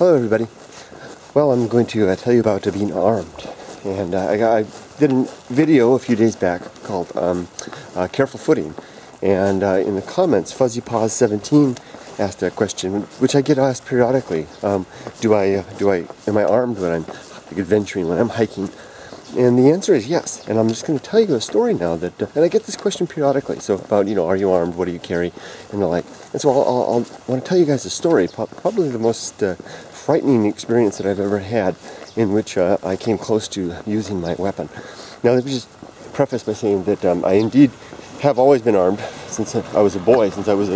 Hello everybody. Well, I'm going to tell you about being armed. And I did a video a few days back called Careful Footing. And in the comments, FuzzyPaws17 asked a question, which I get asked periodically. Am I armed when I'm adventuring, when I'm hiking? And the answer is yes. And I'm just going to tell you a story now that, and I get this question periodically. So about, are you armed? What do you carry? And the like. And so I'll want to tell you guys a story, probably the most frightening experience that I've ever had, in which I came close to using my weapon. Now, let me just preface by saying that I indeed have always been armed since I was a boy, since I was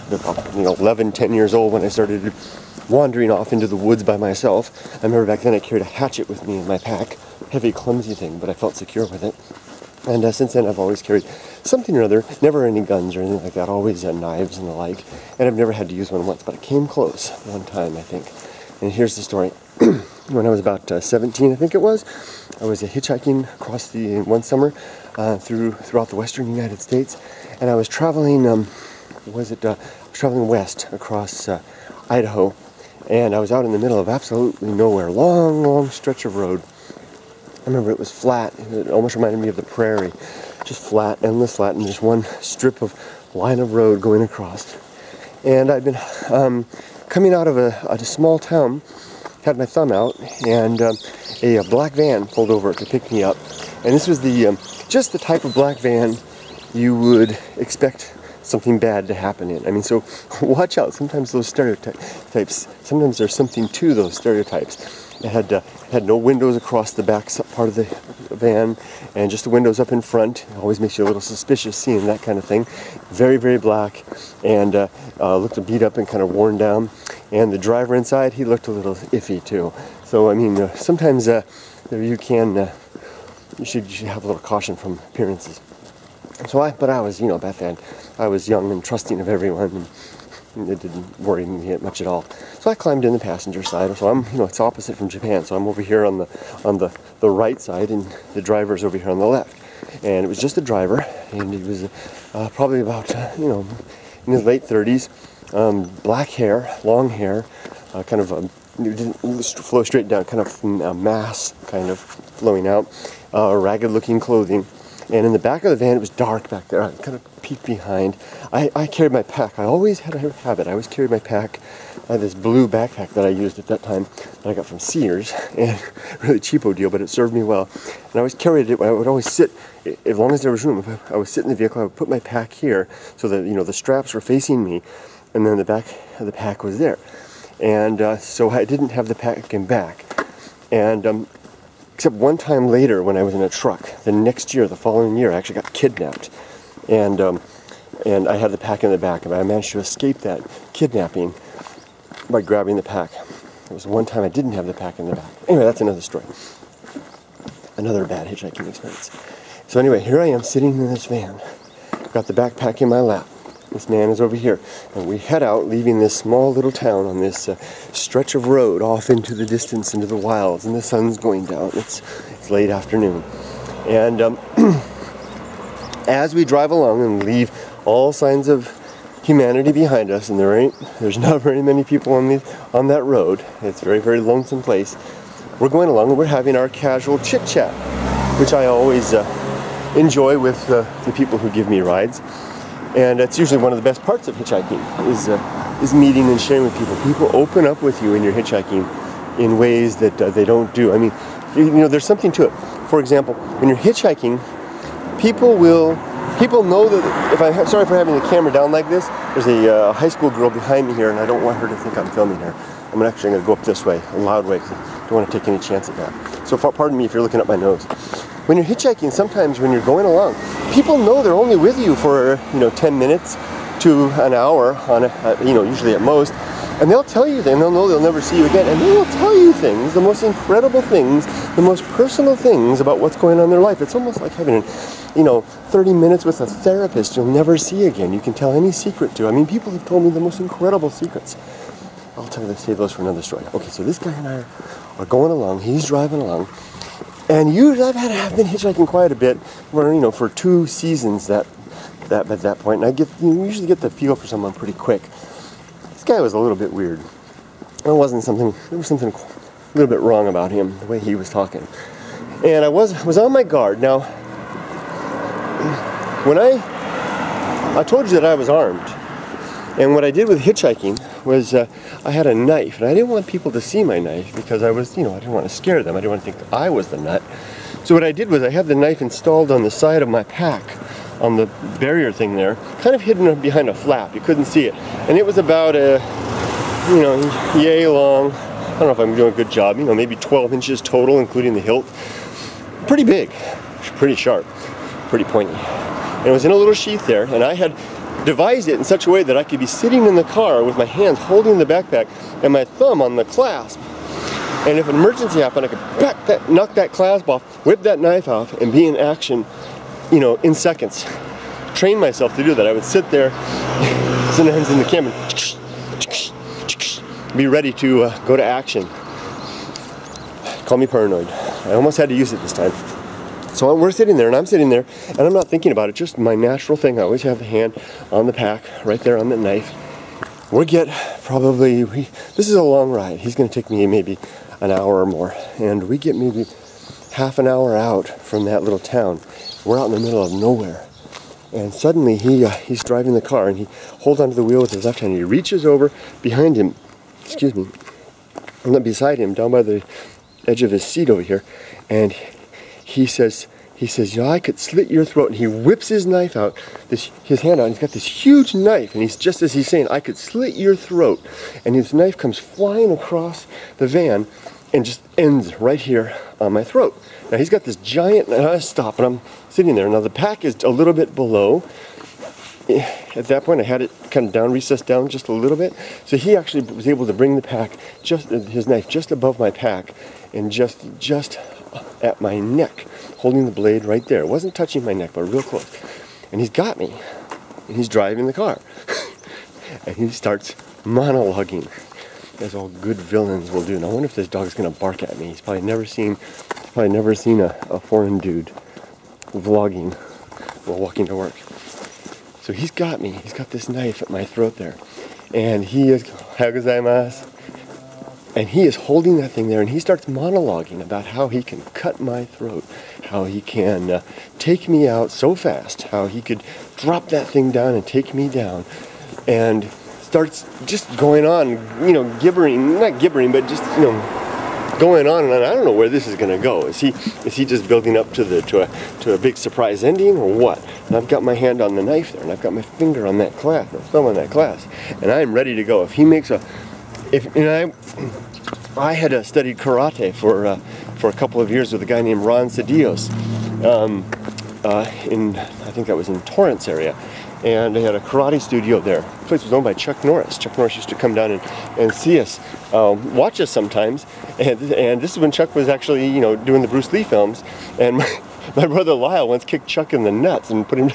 11, 10 years old when I started wandering off into the woods by myself. I remember back then I carried a hatchet with me in my pack, heavy, clumsy thing, but I felt secure with it. And since then I've always carried something or other, never any guns or anything like that, always knives and the like. And I've never had to use one once, but I came close one time, I think. And here's the story. When I was about 17, I think it was, I was hitchhiking across one summer throughout the western United States, and I was traveling, traveling west across Idaho, and I was out in the middle of absolutely nowhere, long stretch of road. I remember it was flat. It almost reminded me of the prairie, just flat, endless flat, and just one strip of line of road going across. And I'd been coming out of a small town, had my thumb out, and a black van pulled over to pick me up. And this was just the type of black van you would expect something bad to happen in. I mean, so watch out. Sometimes those stereotypes, sometimes there's something to those stereotypes. It had no windows across the back part of the van, and just the windows up in front. It always makes you a little suspicious seeing that kind of thing. Very, very black, and looked beat up and kind of worn down. And the driver inside, he looked a little iffy too. So I mean, sometimes you should have a little caution from appearances. So but I was, back then, I was young and trusting of everyone, and it didn't worry me much at all. So I climbed in the passenger side. So I'm, it's opposite from Japan. So I'm over here on the right side, and the driver's over here on the left. And it was just the driver, and he was probably about, in his late 30s, black hair, long hair, kind of it didn't flow straight down, kind of a mass kind of flowing out, ragged-looking clothing. And in the back of the van, it was dark back there. I kind of peeked behind. I carried my pack. I always had a habit. I always carried my pack. I had this blue backpack that I used at that time that I got from Sears, and really cheapo deal, but it served me well. And I always carried it. I would always sit, as long as there was room. If I would sit in the vehicle, I would put my pack here so that the straps were facing me, and then the back of the pack was there. And so I didn't have the pack in back. And except one time later, when I was in a truck, the next year, the following year, I actually got kidnapped, and I had the pack in the back, and I managed to escape that kidnapping by grabbing the pack. There was one time I didn't have the pack in the back. Anyway, that's another story. Another bad hitchhiking experience. So anyway, here I am sitting in this van, got the backpack in my lap. This man is over here, and we head out, leaving this small little town on this stretch of road off into the distance, into the wilds, and the sun's going down. It's late afternoon. And as we drive along and leave all signs of humanity behind us, and there's not very many people on that road. It's a very, very lonesome place. We're going along and we're having our casual chit-chat, which I always enjoy with the people who give me rides. And that's usually one of the best parts of hitchhiking, is meeting and sharing with people. People open up with you when you're hitchhiking in ways that they don't do. I mean, there's something to it. For example, when you're hitchhiking, people know that, sorry for having the camera down like this. There's a high school girl behind me here, and I don't want her to think I'm filming her. I'm actually going to go up this way, a loud way, because I don't want to take any chance at that. So pardon me if you're looking at my nose. When you're hitchhiking, sometimes when you're going along, people know they're only with you for 10 minutes to an hour usually at most, and they'll tell you, and they'll know they'll never see you again, and they will tell you things, the most incredible things, the most personal things about what's going on in their life. It's almost like having 30 minutes with a therapist you'll never see again. You can tell any secret to. I mean, people have told me the most incredible secrets. I'll save those for another story. Okay, so this guy and I are going along. He's driving along. And usually I've been hitchhiking quite a bit, for 2 seasons at that point, and I usually get the feel for someone pretty quick. This guy was a little bit weird. there was something a little bit wrong about him, the way he was talking. And I was on my guard. Now, when I told you that I was armed, and what I did with hitchhiking was I had a knife, and I didn't want people to see my knife because I was, I didn't want to scare them. I didn't want to think that I was the nut. So what I did was I had the knife installed on the side of my pack, on the barrier thing there, kind of hidden behind a flap. You couldn't see it. And it was about yay long. I don't know if I'm doing a good job, maybe 12 inches total, including the hilt. Pretty big, pretty sharp, pretty pointy. And it was in a little sheath there, and I had devised it in such a way that I could be sitting in the car with my hands holding the backpack and my thumb on the clasp. And if an emergency happened, I could knock that clasp off, whip that knife off, and be in action, in seconds. Train myself to do that. I would sit there, sometimes in the camera, be ready to go to action. Call me paranoid. I almost had to use it this time. So we're sitting there, and I'm sitting there, and I'm not thinking about it, just my natural thing. I always have the hand on the pack, right there on the knife. This is a long ride. He's going to take me maybe an hour or more, and we get maybe half an hour out from that little town. We're out in the middle of nowhere, and suddenly he's driving the car, and he holds onto the wheel with his left hand. He reaches over behind him, not beside him, down by the edge of his seat over here, and he says, I could slit your throat. And he whips his knife out, his hand out, and he's got this huge knife, and just as he's saying, I could slit your throat, and his knife comes flying across the van and just ends right here on my throat. Now he's got this giant, and I stop, and I'm sitting there. Now the pack is a little bit below. At that point I had it kind of down, recessed down just a little bit. So he actually was able to bring the pack, his knife just above my pack, and just at my neck, holding the blade right there. It wasn't touching my neck, but real close. And he's got me, and he's driving the car. And he starts monologuing, as all good villains will do. And I wonder if this dog's gonna bark at me. He's probably never seen a foreign dude vlogging while walking to work. So he's got me. He's got this knife at my throat there, and he is and he is holding that thing there, and he starts monologuing about how he can cut my throat, how he can take me out so fast, how he could drop that thing down and take me down, and starts just going on, not gibbering, but just, going on, and I don't know where this is going to go. Is he just building up to a big surprise ending, or what? And I've got my hand on the knife there, and I've got my finger on that clasp, my thumb on that clasp, and I'm ready to go. If he makes I had studied karate for a couple of years with a guy named Ron Cedillos, I think that was in Torrance area, and they had a karate studio there. The place was owned by Chuck Norris. Chuck Norris used to come down and see us, watch us sometimes, and this is when Chuck was actually doing the Bruce Lee films, and my brother Lyle once kicked Chuck in the nuts and put him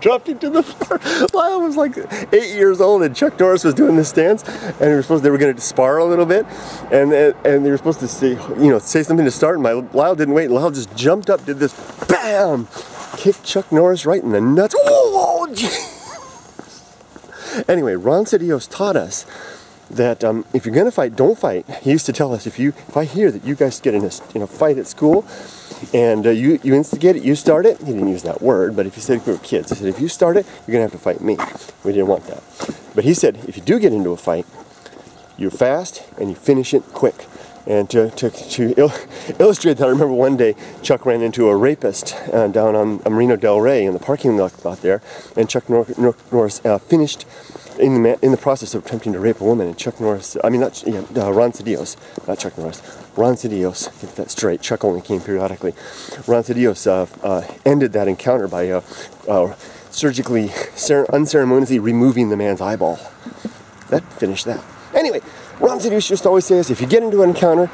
dropped him to the floor. Lyle was like 8 years old, and Chuck Norris was doing this stance, and they were going to spar a little bit, and they were supposed to say something to start, and Lyle didn't wait. Lyle just jumped up, did this, bam, kicked Chuck Norris right in the nuts. Oh, anyway, Ron Cedillos taught us that if you're going to fight, don't fight. He used to tell us, if I hear that you guys get in a fight at school, and you instigate it, you start it. He didn't use that word, but if he said we were kids, he said, if you start it, you're going to have to fight me. We didn't want that. But he said, if you do get into a fight, you're fast and you finish it quick. And to illustrate that, I remember one day Chuck ran into a rapist down on Marino Del Rey in the parking lot there, and Chuck Norris finished in the process of attempting to rape a woman. And Chuck Norris, Ron Cedillos, not Chuck Norris, Ron Cedillos, get that straight. Chuck only came periodically. Ron Cedillos ended that encounter by surgically, unceremoniously removing the man's eyeball. That finished that. Anyway, Ron Cedillos used to always say this: if you get into an encounter,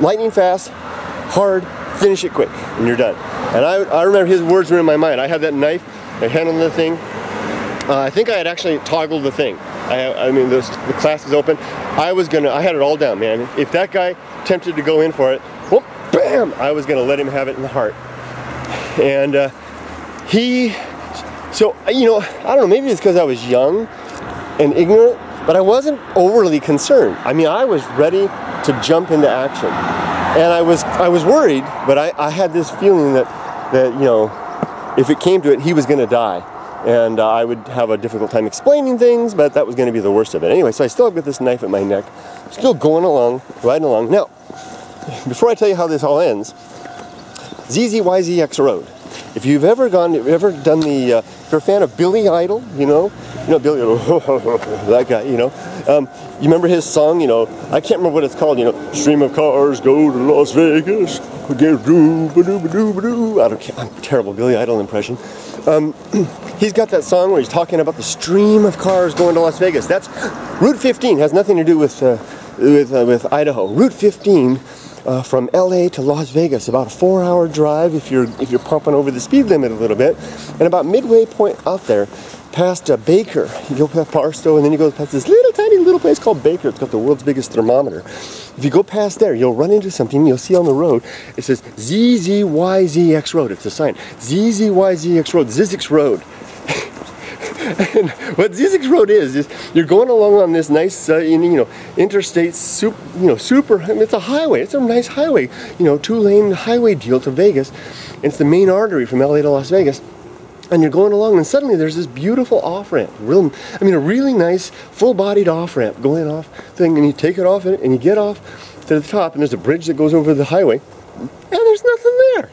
lightning fast, hard, finish it quick, and you're done. And I remember his words were in my mind. I had that knife, I handled the thing. I think I had actually toggled the thing. The clasp was open. I had it all down, man. If that guy attempted to go in for it, whoop, bam, I was gonna let him have it in the heart. And I don't know, maybe it's because I was young and ignorant, but I wasn't overly concerned. I mean, I was ready to jump into action. And I was worried, but I had this feeling that, you know, if it came to it, he was going to die. And I would have a difficult time explaining things, but that was going to be the worst of it. Anyway, so I still have got this knife at my neck, still going along, riding along. Now, before I tell you how this all ends, ZZYZX Road. If you've ever done the, if you're a fan of Billy Idol, you know Billy Idol, that guy, you know. You remember his song, you know, I can't remember what it's called, you know, stream of cars go to Las Vegas, I'm terrible Billy Idol impression. He's got that song where he's talking about the stream of cars going to Las Vegas. That's Route 15, has nothing to do with Idaho. Route 15 from LA to Las Vegas, about a 4-hour drive if you're pumping over the speed limit a little bit, and about midway point out there, past Baker, you go past Barstow, and then you go past this tiny little place called Baker. It's got the world's biggest thermometer. If you go past there, you'll run into something. You'll see on the road, it says ZZYZX Road. It's a sign. ZZYZX Road, Zizix Road. And what Zizix Road is you're going along on this nice, interstate, super, it's a highway. It's a nice highway, 2-lane highway deal to Vegas. It's the main artery from LA to Las Vegas. And you're going along, and suddenly there's this beautiful off-ramp. A really nice, full-bodied off-ramp going off thing, and you take it off, and you get off to the top, and there's a bridge that goes over the highway, and there's nothing there.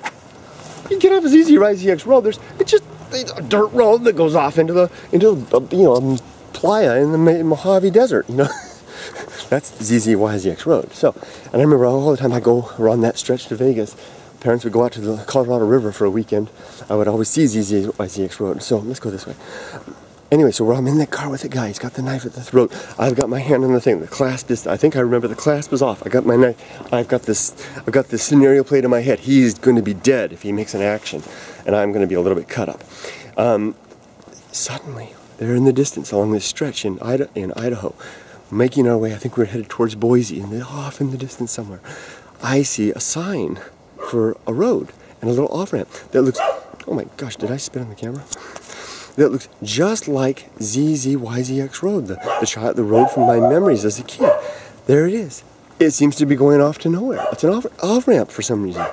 You get off a ZZYZX Road, it's just a dirt road that goes off into the playa in the Mojave Desert, you know. That's ZZYZX Road. So, and I remember all the time I go around that stretch to Vegas, parents would go out to the Colorado River for a weekend. I would always see ZZYZX Road. So let's go this way. Anyway, so I'm in that car with the guy. He's got the knife at the throat. I've got my hand on the thing. The clasp is, I think I remember the clasp is off. I got my knife. I've got this scenario played in my head. He's going to be dead if he makes an action, and I'm going to be a little bit cut up. Suddenly, there in the distance along this stretch in Idaho, making our way, I think we're headed towards Boise, and off in the distance somewhere, I see a sign for a road and a little off-ramp that looks, oh my gosh, did I spit on the camera? That looks just like ZZYZX Road, the road from my memories as a kid. There it is. It seems to be going off to nowhere. It's an off-ramp for some reason.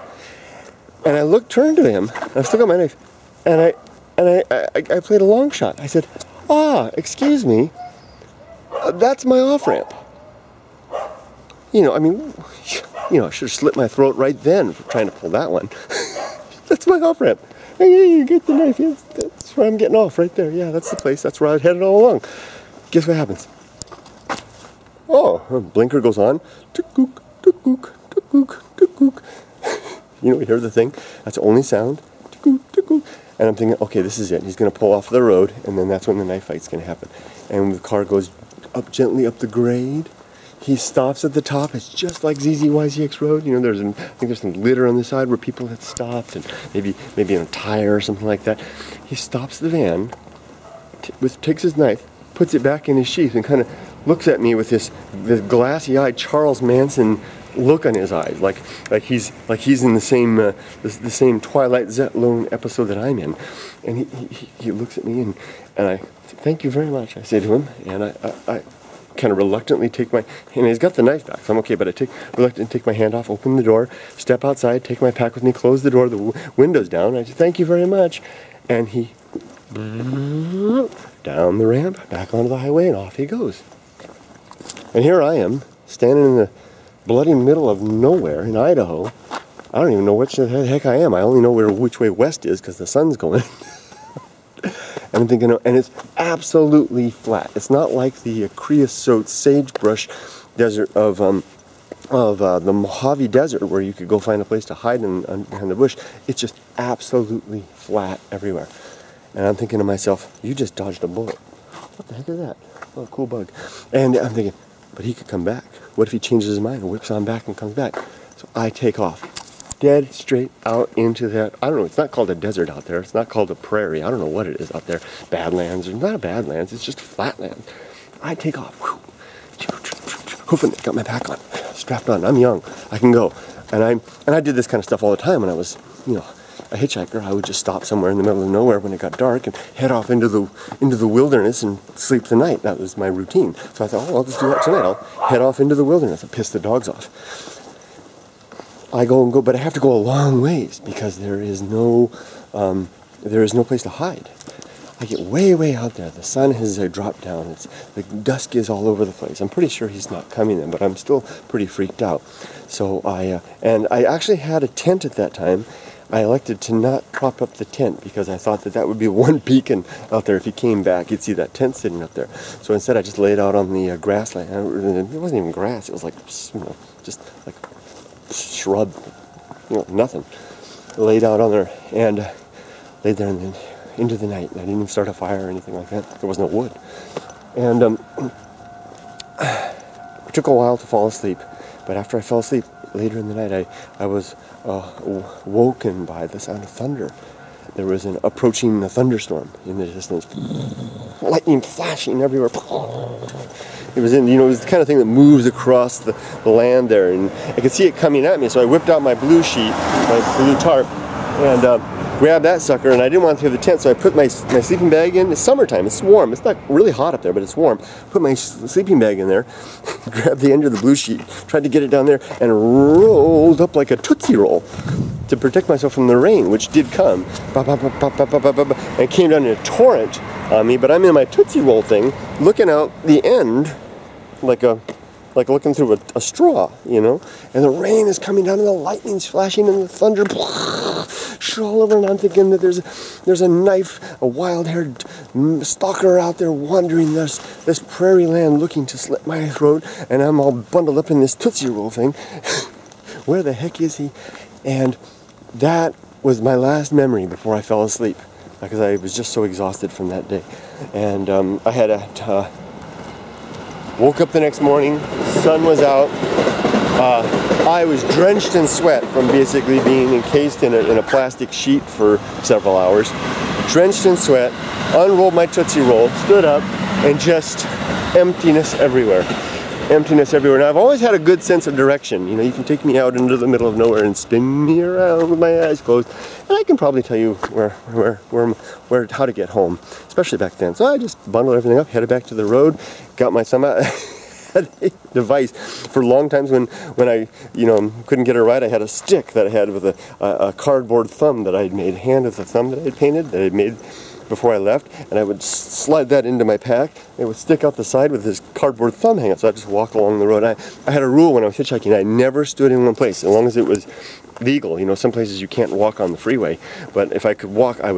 And I turned to him, and I've still got my knife, and I played a long shot. I said, excuse me, that's my off-ramp. I should have slit my throat right then for trying to pull that one. That's my off-ramp. Hey, you get the knife. Yes, that's where I'm getting off, right there. Yeah, that's the place. That's where I headed all along. Guess what happens? Oh, blinker goes on. Tuk-kook, tuk-kook, tuk-kook, tuk-kook. You hear the thing? That's the only sound. Tuk-kook, tuk-kook. And I'm thinking, okay, this is it. He's going to pull off the road, and then that's when the knife fight's going to happen. And the car goes gently up the grade. He stops at the top. It's just like ZZYZX Road. I think there's some litter on the side where people had stopped, and maybe on a tire or something like that. He stops the van, takes his knife, puts it back in his sheath, and kind of looks at me with this glassy-eyed Charles Manson look on his eyes, like he's in the same Twilight Zone episode that I'm in. And he looks at me, and I thank you very much, I say to him, and I kind of reluctantly and he's got the knife back, so I'm okay, but I reluctantly take my hand off, open the door, step outside, take my pack with me, close the door, the window's down, I say, thank you very much, and he, down the ramp, back onto the highway, and off he goes. And here I am, standing in the bloody middle of nowhere in Idaho. I don't even know which the heck I am. I only know which way west is because the sun's going. And I'm thinking, and it's absolutely flat. It's not like the creosote sagebrush desert of the Mojave Desert where you could go find a place to hide behind the bush. It's just absolutely flat everywhere. And I'm thinking to myself, you just dodged a bullet. What the heck is that? Oh, cool bug. And I'm thinking, but he could come back. What if he changes his mind and whips on back and comes back? So I take off. Dead straight out into that, I don't know, it's not called a desert out there. It's not called a prairie. I don't know what it is out there. Badlands. It's not a badlands. It's just flatland. I take off. Hoofing it. Got my pack on. Strapped on. I'm young. I can go. And I did this kind of stuff all the time when I was, a hitchhiker, I would just stop somewhere in the middle of nowhere when it got dark and head off into the wilderness and sleep the night. That was my routine. So I thought, oh, I'll just do that tonight. I'll head off into the wilderness and piss the dogs off. I go, but I have to go a long ways because there is no place to hide. I get way out there. The sun has dropped down. The dusk is all over the place. I'm pretty sure he's not coming then, but I'm still pretty freaked out. So I actually had a tent at that time. I elected to not prop up the tent because I thought that would be one beacon out there. If he came back, he'd see that tent sitting up there. So instead, I just laid out on the grassland. It wasn't even grass. It was like, just like shrub, nothing. Laid out on there and laid there into the night. I didn't even start a fire or anything like that. There was no wood. And it took a while to fall asleep. But after I fell asleep later in the night, I was woken by the sound of thunder. There was an approaching thunderstorm in the distance. Lightning flashing everywhere. It was it was the kind of thing that moves across the land there, and I could see it coming at me. So I whipped out my blue sheet, my blue tarp, and grabbed that sucker. And I didn't want to leave the tent, so I put my sleeping bag in. It's summertime. It's warm. It's not really hot up there, but it's warm. Put my sleeping bag in there, grabbed the end of the blue sheet, tried to get it down there, and rolled up like a Tootsie Roll to protect myself from the rain, which did come. And it came down in a torrent on me, but I'm in my Tootsie Roll thing, looking out the end like looking through a straw, and the rain is coming down and the lightning's flashing and the thunder all over, and I'm thinking that there's a wild-haired stalker out there wandering this prairie land looking to slit my throat, and I'm all bundled up in this Tootsie Roll thing. Where the heck is he? And that was my last memory before I fell asleep, because I was just so exhausted from that day. And I had woke up the next morning, the sun was out. I was drenched in sweat from basically being encased in a plastic sheet for several hours. Drenched in sweat, unrolled my Tootsie Roll, stood up, and just emptiness everywhere. Emptiness everywhere. And I've always had a good sense of direction. You can take me out into the middle of nowhere and spin me around with my eyes closed, and I can probably tell you how to get home, especially back then. So I just bundled everything up, headed back to the road, got my thumb out. Had a device for long times when I couldn't get it right. I had a stick that I had with a cardboard thumb that I had made, hand of the thumb that I had painted, that I had made before I left, and I would slide that into my pack. It would stick out the side with this cardboard thumb hanging out, so I just walk along the road. I had a rule when I was hitchhiking. I never stood in one place, as long as it was legal. Some places you can't walk on the freeway, but if I could walk, I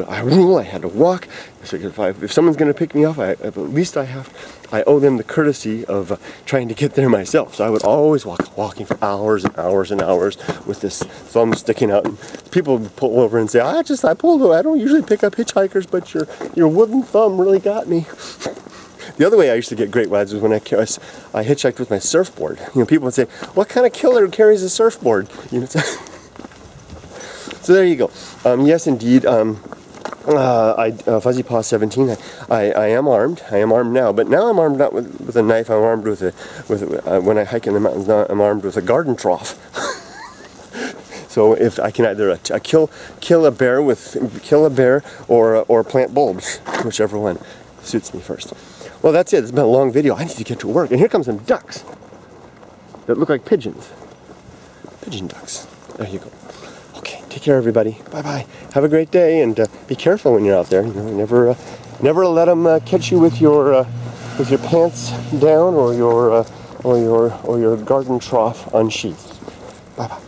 had to walk. So if someone's going to pick me up, at least I owe them the courtesy of trying to get there myself. So I would always walking for hours and hours and hours with this thumb sticking out. And people would pull over and say, I pulled over. I don't usually pick up hitchhikers, but your wooden thumb really got me. The other way I used to get great rides was when I hitchhiked with my surfboard. People would say, what kind of killer carries a surfboard? So there you go. Yes, indeed. Fuzzy Paw 17. I am armed. I am armed now, but now I'm armed not with a knife. I'm armed with when I hike in the mountains. Now I'm armed with a garden trough. So if I can either kill a bear or plant bulbs, whichever one suits me first. Well, that's it. It's been a long video. I need to get to work. And here comes some ducks that look like pigeons. Pigeon ducks. There you go. Okay, take care, everybody. Bye-bye. Have a great day, and be careful when you're out there. Never let them catch you with your pants down or your garden trough unsheathed. Bye-bye.